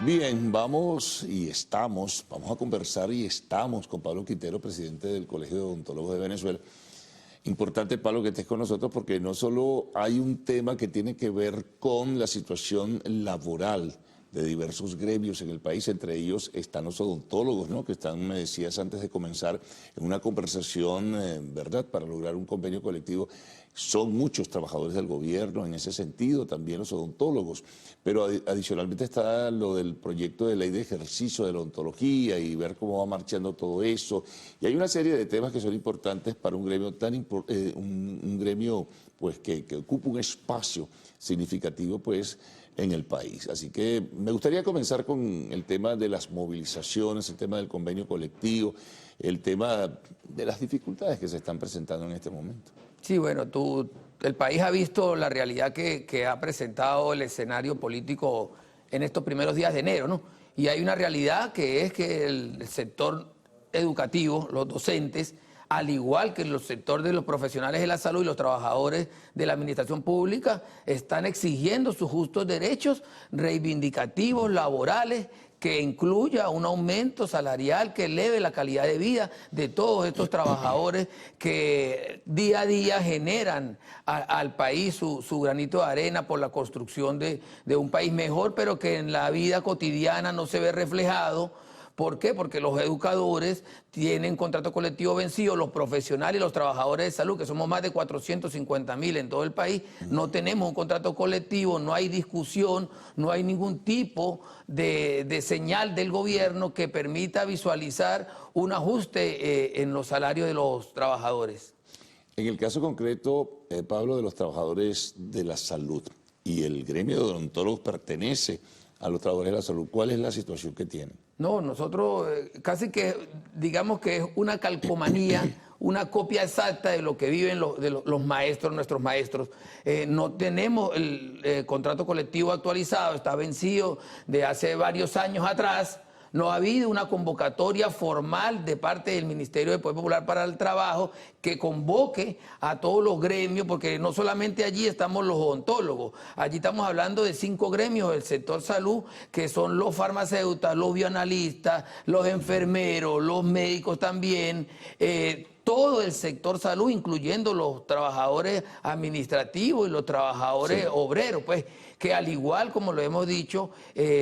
Bien, vamos a conversar y estamos con Pablo Quintero, presidente del Colegio de Odontólogos de Venezuela. Importante, Pablo, que estés con nosotros porque no solo hay un tema que tiene que ver con la situación laboral de diversos gremios en el país, entre ellos están los odontólogos, ¿no?, que están, me decías antes de comenzar, en una conversación, ¿verdad?, para lograr un convenio colectivo. Son muchos trabajadores del gobierno en ese sentido, también los odontólogos, pero adicionalmente está lo del proyecto de ley de ejercicio de la odontología y ver cómo va marchando todo eso. Y hay una serie de temas que son importantes para un gremio un gremio pues que ocupa un espacio significativo pues en el país. Así que me gustaría comenzar con el tema de las movilizaciones, el tema del convenio colectivo, el tema de las dificultades que se están presentando en este momento. Sí, bueno, el país ha visto la realidad que ha presentado el escenario político en estos primeros días de enero, ¿no? Y hay una realidad que es que el sector educativo, los docentes, al igual que el sector de los profesionales de la salud y los trabajadores de la administración pública, están exigiendo sus justos derechos reivindicativos, laborales, que incluya un aumento salarial que eleve la calidad de vida de todos estos trabajadores que día a día generan al país su granito de arena por la construcción de un país mejor, pero que en la vida cotidiana no se ve reflejado. ¿Por qué? Porque los educadores tienen contrato colectivo vencido, los profesionales y los trabajadores de salud, que somos más de 450.000 en todo el país, no tenemos un contrato colectivo, no hay discusión, no hay ningún tipo de señal del gobierno que permita visualizar un ajuste en los salarios de los trabajadores. En el caso concreto, Pablo, de los trabajadores de la salud y el gremio de odontólogos pertenece a los trabajadores de la salud, ¿cuál es la situación que tienen? No, nosotros casi que digamos que es una calcomanía, una copia exacta de lo que viven los maestros, nuestros maestros. No tenemos el contrato colectivo actualizado, está vencido de hace varios años atrás. No ha habido una convocatoria formal de parte del Ministerio de Poder Popular para el Trabajo que convoque a todos los gremios, porque no solamente allí estamos los odontólogos, allí estamos hablando de 5 gremios del sector salud, que son los farmacéuticos, los bioanalistas, los enfermeros, los médicos también, todo el sector salud, incluyendo los trabajadores administrativos y los trabajadores obreros, pues, que al igual como lo hemos dicho,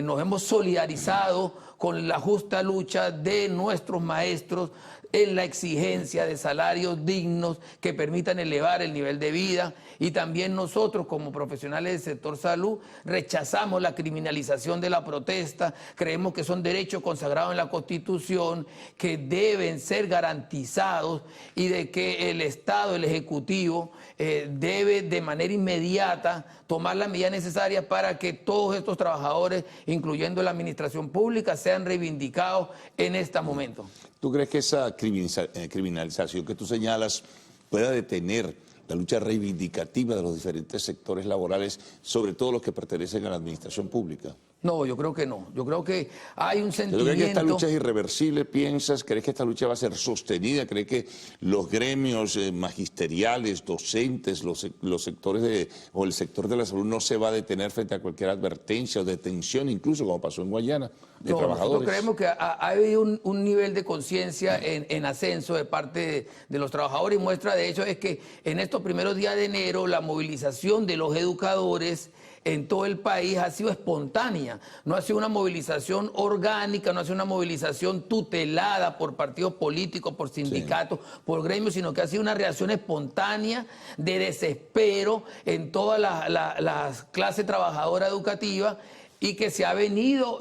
nos hemos solidarizado con la justa lucha de nuestros maestros en la exigencia de salarios dignos que permitan elevar el nivel de vida, y también nosotros como profesionales del sector salud rechazamos la criminalización de la protesta, creemos que son derechos consagrados en la Constitución que deben ser garantizados y de que el Estado, el Ejecutivo, debe de manera inmediata tomar las medidas necesarias para que todos estos trabajadores, incluyendo la administración pública, sean reivindicados en este momento. ¿Tú crees que esa criminalización que tú señalas pueda detener la lucha reivindicativa de los diferentes sectores laborales, sobre todo los que pertenecen a la administración pública? No, yo creo que no. Yo creo que hay un sentimiento... ¿Crees que esta lucha es irreversible, piensas? ¿Crees que esta lucha va a ser sostenida? ¿Crees que los gremios magisteriales, docentes, los sectores o el sector de la salud no se va a detener frente a cualquier advertencia o detención, incluso como pasó en Guayana, de trabajadores? Nosotros creemos que ha habido un nivel de conciencia en ascenso de parte de los trabajadores, y muestra de hecho es que en estos primeros días de enero la movilización de los educadores en todo el país ha sido espontánea, no ha sido una movilización orgánica, no ha sido una movilización tutelada por partidos políticos, por sindicatos, por gremios, sino que ha sido una reacción espontánea de desespero en toda la clase trabajadora educativa, y que se ha venido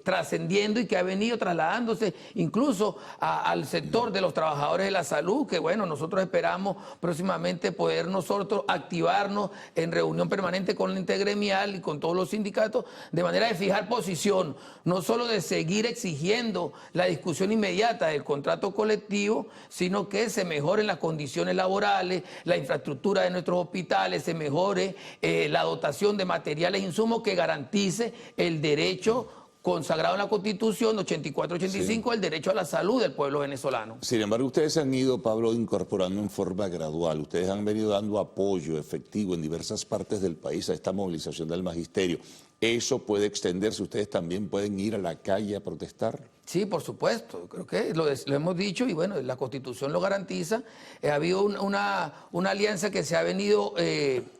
trascendiendo y que ha venido trasladándose incluso al sector de los trabajadores de la salud, que bueno, nosotros esperamos próximamente poder nosotros activarnos en reunión permanente con el intergremial y con todos los sindicatos, de manera de fijar posición, no solo de seguir exigiendo la discusión inmediata del contrato colectivo, sino que se mejoren las condiciones laborales, la infraestructura de nuestros hospitales, se mejore la dotación de materiales e insumos que garantice el derecho consagrado en la Constitución 84-85, el derecho a la salud del pueblo venezolano. Sin embargo, ustedes han ido, Pablo, incorporando en forma gradual. Ustedes han venido dando apoyo efectivo en diversas partes del país a esta movilización del magisterio. ¿Eso puede extenderse? ¿Ustedes también pueden ir a la calle a protestar? Sí, por supuesto. Creo que lo hemos dicho y bueno, la Constitución lo garantiza. Ha habido una alianza que se ha venido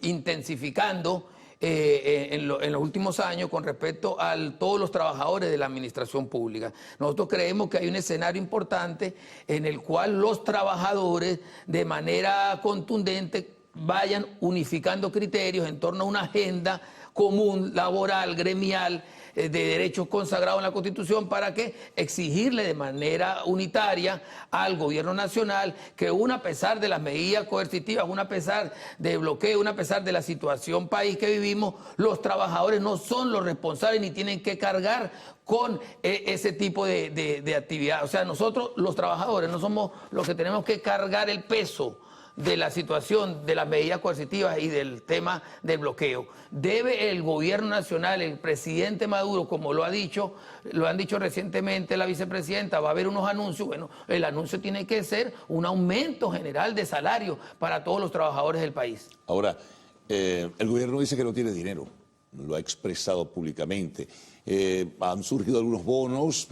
intensificando en los últimos años con respecto a todos los trabajadores de la administración pública. Nosotros creemos que hay un escenario importante en el cual los trabajadores de manera contundente vayan unificando criterios en torno a una agenda común, laboral, gremial, de derechos consagrados en la Constitución para que exigirle de manera unitaria al gobierno nacional que a pesar de las medidas coercitivas, a pesar del bloqueo, a pesar de la situación país que vivimos, los trabajadores no son los responsables ni tienen que cargar con ese tipo de actividad. O sea, nosotros los trabajadores no somos los que tenemos que cargar el peso de la situación de las medidas coercitivas y del tema del bloqueo. Debe el gobierno nacional, el presidente Maduro, como lo han dicho recientemente la vicepresidenta, va a haber unos anuncios. Bueno, el anuncio tiene que ser un aumento general de salario para todos los trabajadores del país. Ahora, el gobierno dice que no tiene dinero, lo ha expresado públicamente. Han surgido algunos bonos,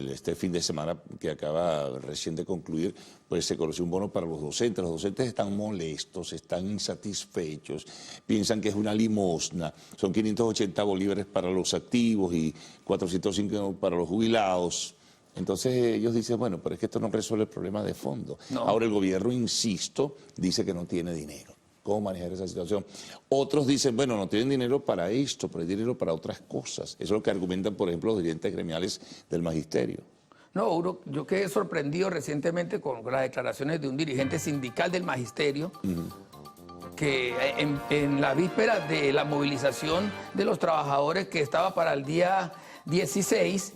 este fin de semana que acaba recién de concluir, pues se conoció un bono para los docentes están molestos, están insatisfechos, piensan que es una limosna, son 580 bolívares para los activos y 405 para los jubilados. Entonces ellos dicen, bueno, pero es que esto no resuelve el problema de fondo. No. Ahora el gobierno, insisto, dice que no tiene dinero. ¿Cómo manejar esa situación? Otros dicen, bueno, no tienen dinero para esto, pero hay dinero para otras cosas. Eso es lo que argumentan, por ejemplo, los dirigentes gremiales del magisterio. No, yo quedé sorprendido recientemente con las declaraciones de un dirigente sindical del magisterio, que en la víspera de la movilización de los trabajadores que estaba para el día 16,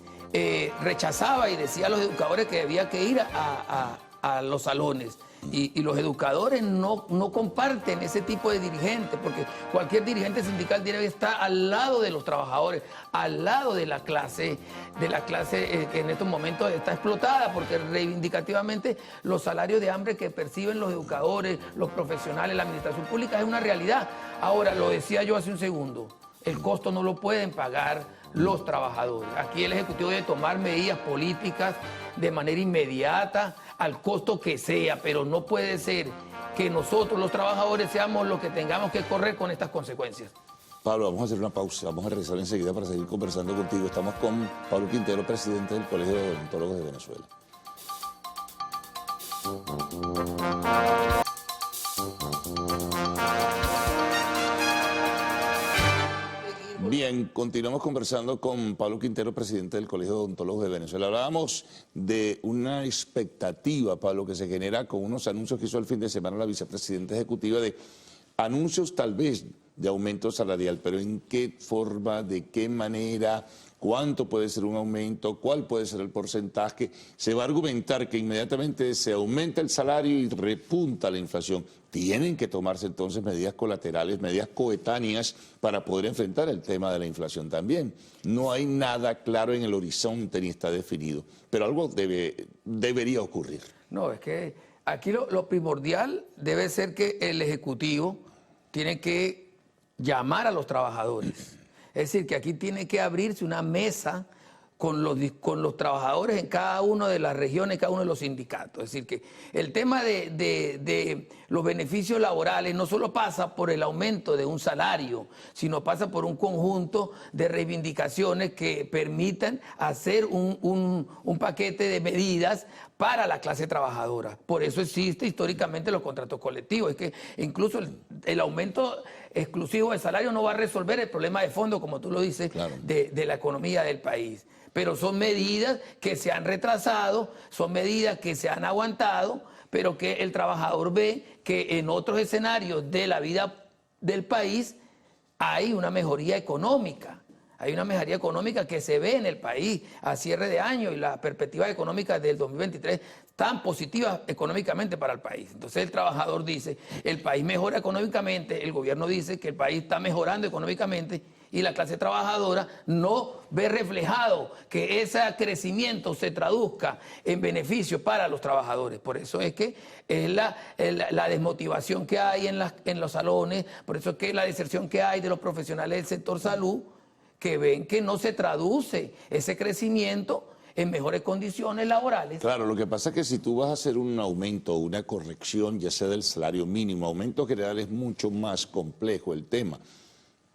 rechazaba y decía a los educadores que había que ir a los salones. Y los educadores no comparten ese tipo de dirigentes, porque cualquier dirigente sindical debe estar al lado de los trabajadores, al lado de la clase que en estos momentos está explotada, porque reivindicativamente los salarios de hambre que perciben los educadores, los profesionales, la administración pública es una realidad. Ahora, lo decía yo hace un segundo, el costo no lo pueden pagar los trabajadores. Aquí el Ejecutivo debe tomar medidas políticas de manera inmediata, al costo que sea, pero no puede ser que nosotros los trabajadores seamos los que tengamos que correr con estas consecuencias. Pablo, vamos a hacer una pausa, vamos a regresar enseguida para seguir conversando contigo. Estamos con Pablo Quintero, presidente del Colegio de Odontólogos de Venezuela. Bien, continuamos conversando con Pablo Quintero, presidente del Colegio de Odontólogos de Venezuela. Hablábamos de una expectativa, Pablo, que se genera con unos anuncios que hizo el fin de semana la vicepresidenta ejecutiva de anuncios tal vez de aumento salarial, pero ¿en qué forma, de qué manera, cuánto puede ser un aumento, cuál puede ser el porcentaje? Se va a argumentar que inmediatamente se aumenta el salario y repunta la inflación. Tienen que tomarse entonces medidas colaterales, medidas coetáneas para poder enfrentar el tema de la inflación también. No hay nada claro en el horizonte ni está definido, pero algo debería ocurrir. No, es que aquí lo primordial debe ser que el Ejecutivo tiene que llamar a los trabajadores. Es decir, que aquí tiene que abrirse una mesa con los trabajadores en cada una de las regiones, cada uno de los sindicatos. Es decir, que el tema de los beneficios laborales no solo pasa por el aumento de un salario, sino pasa por un conjunto de reivindicaciones que permitan hacer un paquete de medidas para la clase trabajadora. Por eso existe históricamente los contratos colectivos. Es que incluso el aumento exclusivo de salario no va a resolver el problema de fondo, como tú lo dices, claro, de la economía del país. Pero son medidas que se han retrasado, son medidas que se han aguantado, pero que el trabajador ve que en otros escenarios de la vida del país hay una mejoría económica. Hay una mejoría económica que se ve en el país a cierre de año y las perspectivas económicas del 2023 tan positivas económicamente para el país. Entonces el trabajador dice, el país mejora económicamente, el gobierno dice que el país está mejorando económicamente y la clase trabajadora no ve reflejado que ese crecimiento se traduzca en beneficio para los trabajadores. Por eso es que es la desmotivación que hay en los salones, por eso es que la deserción que hay de los profesionales del sector salud, que ven que no se traduce ese crecimiento en mejores condiciones laborales. Claro, lo que pasa es que si tú vas a hacer un aumento o una corrección, ya sea del salario mínimo, aumento general es mucho más complejo el tema.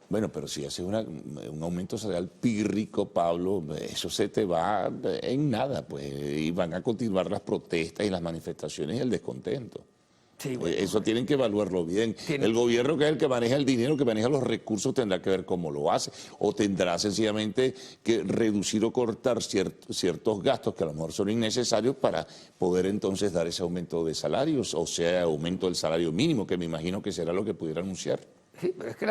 Bueno, pero si haces un aumento salarial pírrico, Pablo, eso se te va en nada, pues, y van a continuar las protestas y las manifestaciones y el descontento. Sí, bueno, eso tienen que evaluarlo bien. El gobierno, que es el que maneja el dinero, que maneja los recursos, tendrá que ver cómo lo hace. O tendrá sencillamente que reducir o cortar ciertos gastos que a lo mejor son innecesarios para poder entonces dar ese aumento de salarios, o sea, aumento del salario mínimo, que me imagino que será lo que pudiera anunciar. Sí, pero es que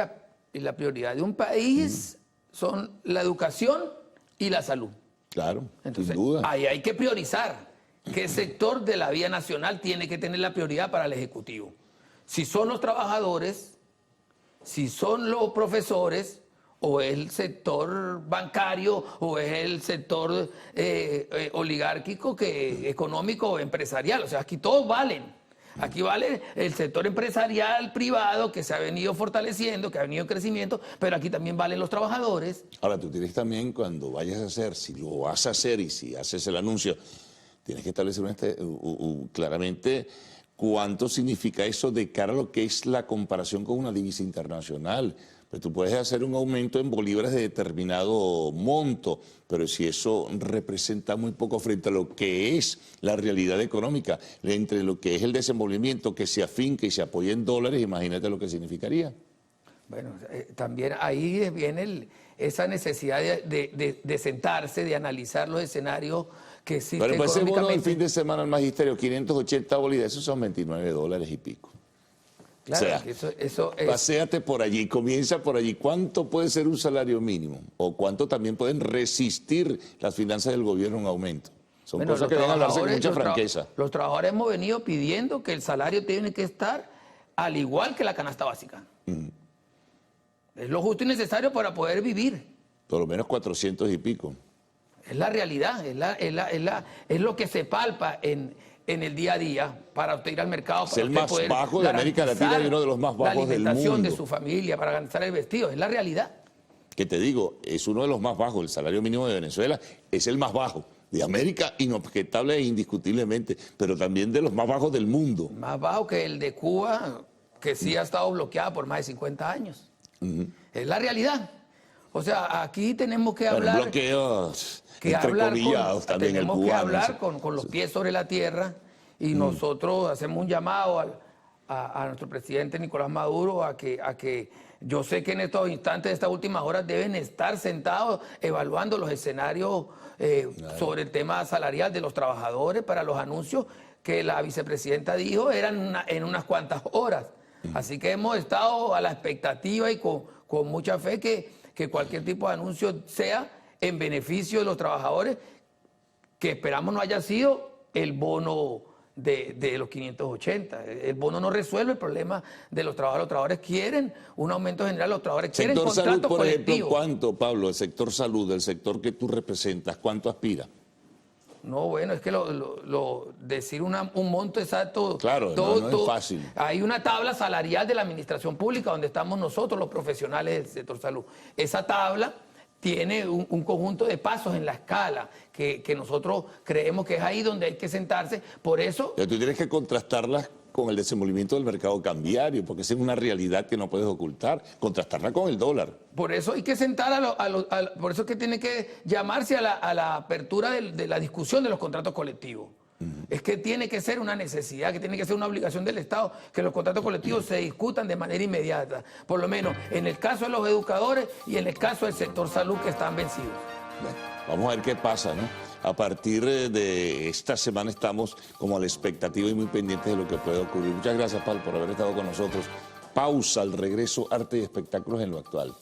la prioridad de un país son la educación y la salud. Claro, entonces, sin duda. Ahí hay que priorizar. ¿Qué sector de la vía nacional tiene que tener la prioridad para el Ejecutivo? Si son los trabajadores, si son los profesores, o es el sector bancario, o es el sector oligárquico, económico o empresarial. O sea, aquí todos valen. Aquí vale el sector empresarial privado que se ha venido fortaleciendo, que ha venido en crecimiento, pero aquí también valen los trabajadores. Ahora, tú tienes también, cuando vayas a hacer, si lo vas a hacer y si haces el anuncio, tienes que establecer claramente cuánto significa eso de cara a lo que es la comparación con una divisa internacional. Pero tú puedes hacer un aumento en bolívares de determinado monto, pero si eso representa muy poco frente a lo que es la realidad económica, entre lo que es el desenvolvimiento que se afinca y se apoya en dólares, imagínate lo que significaría. Bueno, también ahí viene esa necesidad de sentarse, de analizar los escenarios que existen. Pero pues ese bono del fin de semana al magisterio, 580 bolívares, esos son $29 y pico. Claro, o sea, eso es... Paséate por allí, comienza por allí. ¿Cuánto puede ser un salario mínimo? ¿O cuánto también pueden resistir las finanzas del gobierno un aumento? Son cosas que deben hablarse con mucha franqueza. Los trabajadores hemos venido pidiendo que el salario tiene que estar al igual que la canasta básica. Es lo justo y necesario para poder vivir. Por lo menos 400 y pico. Es la realidad, es lo que se palpa en el día a día para usted ir al mercado. Es el más bajo de América Latina y uno de los más bajos del mundo. La alimentación de su familia, para garantizar el vestido, es la realidad. Que te digo, es uno de los más bajos. El salario mínimo de Venezuela es el más bajo de América, inobjetable e indiscutiblemente, pero también de los más bajos del mundo. Más bajo que el de Cuba, que sí ha estado bloqueada por más de 50 años. Es la realidad. O sea, aquí tenemos que hablar... bloqueos entrecomillados también el cubano. Tenemos que hablar con los pies sobre la tierra y nosotros hacemos un llamado a nuestro presidente Nicolás Maduro a que yo sé que en estos instantes, estas últimas horas, deben estar sentados evaluando los escenarios sobre el tema salarial de los trabajadores para los anuncios que la vicepresidenta dijo eran en unas cuantas horas. Así que hemos estado a la expectativa y con mucha fe que cualquier tipo de anuncio sea en beneficio de los trabajadores, que esperamos no haya sido el bono de los 580. El bono no resuelve el problema de los trabajadores. Los trabajadores quieren un aumento general, los trabajadores quieren contratos colectivos. Sector salud, por ejemplo, ¿cuánto, Pablo, el sector salud, el sector que tú representas, cuánto aspira? No, bueno, es que decir un monto exacto... Claro, no es fácil. Hay una tabla salarial de la administración pública donde estamos nosotros, los profesionales del sector salud. Esa tabla tiene un conjunto de pasos en la escala que nosotros creemos que es ahí donde hay que sentarse. Por eso... Pero tú tienes que contrastarlas con el desenvolvimiento del mercado cambiario, porque esa es una realidad que no puedes ocultar, contrastarla con el dólar. Por eso hay que sentar por eso es que tiene que llamarse a la apertura de la discusión de los contratos colectivos. Es que tiene que ser una necesidad, que tiene que ser una obligación del Estado, que los contratos colectivos se discutan de manera inmediata, por lo menos en el caso de los educadores y en el caso del sector salud, que están vencidos. Bueno, vamos a ver qué pasa, ¿no? A partir de esta semana estamos como a la expectativa y muy pendientes de lo que puede ocurrir. Muchas gracias, Pablo, por haber estado con nosotros. Pausa, al regreso, arte y espectáculos en lo actual.